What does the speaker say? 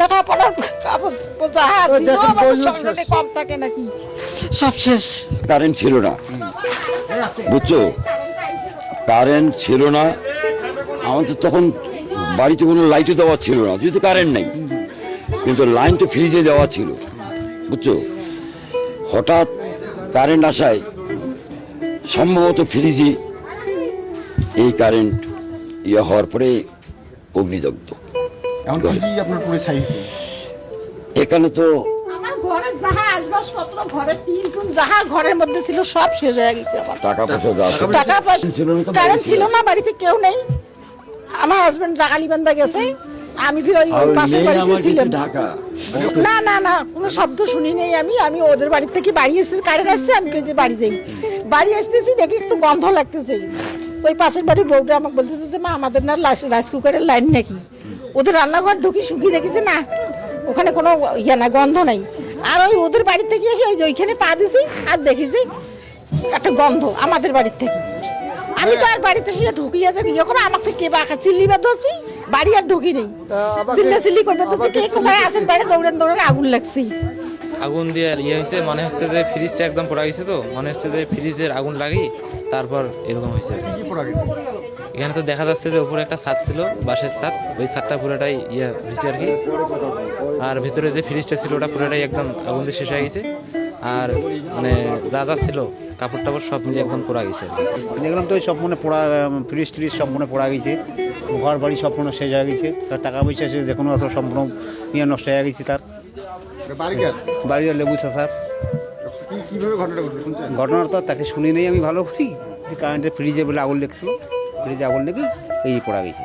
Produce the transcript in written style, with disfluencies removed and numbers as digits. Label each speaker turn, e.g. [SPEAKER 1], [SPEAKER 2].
[SPEAKER 1] লেখাপড়ার সংসারে কম থাকে নাকি, সব শেষ।
[SPEAKER 2] কারেন্ট ছিল না, বুঝছো, কারেন্ট ছিল না। আমাদের তখন বাড়িতে কোনো লাইটও দেওয়া ছিল না, যেহেতু কারেন্ট নেই, কিন্তু লাইন তো ফ্রিজে দেওয়া ছিল, বুঝছো। হঠাৎ কারেন্ট আসায় সম্ভবত ফ্রিজে এই কারেন্ট হওয়ার পরে অগ্নিদগ্ধ।
[SPEAKER 3] এখন কি আপনার পুরো ছাইছে?
[SPEAKER 1] এখানে তো আমার ঘরে যাহা আসবাবপত্র, ঘরের টিন টুন যাহা ঘরের মধ্যে ছিল সব শেষ হয়ে গেছে। আমার
[SPEAKER 2] টাকা পয়সা
[SPEAKER 1] টাকা পয়সা কারেন্ট ছিল না, বাড়িতে কেউ নেই। আমার হাজবেন্ড জাগালিবান্ধা গেছে, আমি ওই পাশের বাড়িতে ছিলাম। না না না, কোনো শব্দ শুনি নেই। আমি ওদের বাড়ি থেকে বাড়ি এসেছি, কারেন্ট আসছে, আমি যে বাড়ি যাই, বাড়ি আসতেছি দেখি একটু গন্ধ লাগতেছে। ওই পাশের বাড়ির বউটা আমাকে বলতেছে যে মা আমাদের না রাইস কুকারের লাইন নাকি। ওদের রান্নাঘর ঢুকি শুকিয়ে দেখেছে না, ওখানে কোনো ইয়ে না, গন্ধ নাই। আর ওই ওদের বাড়ি থেকে এসে ওই যে ওইখানে পা দিছি আর দেখেছি একটা গন্ধ আমাদের বাড়ির থেকে। আমি তো আর বাড়িতে শুয়ে ঢুকিয়ে যাবি ইয়ে করে, আমাকে কে বাঁকা চিল্লি বেঁধেছি, বাড়ি আর ঢুকি নেই, চিল্লি করে বেঁধেছি। কে কোথায় আছেন বাইরে, দৌড়েন দৌড়েন আগুন লাগছি।
[SPEAKER 4] আগুন দিয়ে ইয়ে হয়েছে, মনে হচ্ছে যে ফ্রিজটা একদম পোড়া গেছে, তো মনে হচ্ছে যে ফ্রিজের আগুন লাগি তারপর এরকম হয়েছে। এখানে তো দেখা যাচ্ছে যে উপরে একটা ছাদ ছিল, বাঁশের ছাদ, ওই ছাদটা পুরোটাই ইয়ে হয়েছে আর কি। আর ভিতরে যে ফ্রিজটা ছিল ওটা পুরোটাই একদম আগুন দিয়ে শেষ হয়ে গেছে। আর মানে যা যা ছিল কাপড় টাপড় সব মিলে একদম পোড়া গেছে আর কি।
[SPEAKER 5] দেখলাম তো সব মনে পোড়া, ফ্রিজ ট্রিজ সব মনে পোড়া গেছে, ঘর বাড়ি সব মনে শেষ হয়ে গেছে। তার টাকা পয়সা সে যে কোনো আসলে সম্পূর্ণ ইয়ে নষ্ট হয়ে গেছে। তার বাড়ি লেবু স্যার।
[SPEAKER 3] কিভাবে ঘটনাটা ঘটলো শুনছেন?
[SPEAKER 5] ঘটনাটা তো তাকে শুনি নেই আমি ভালো করি, কারেন্টের ফ্রিজে বলে আগুন লেগেছিল, ফ্রিজে আগুন লেগে এই পোড়া গেছে।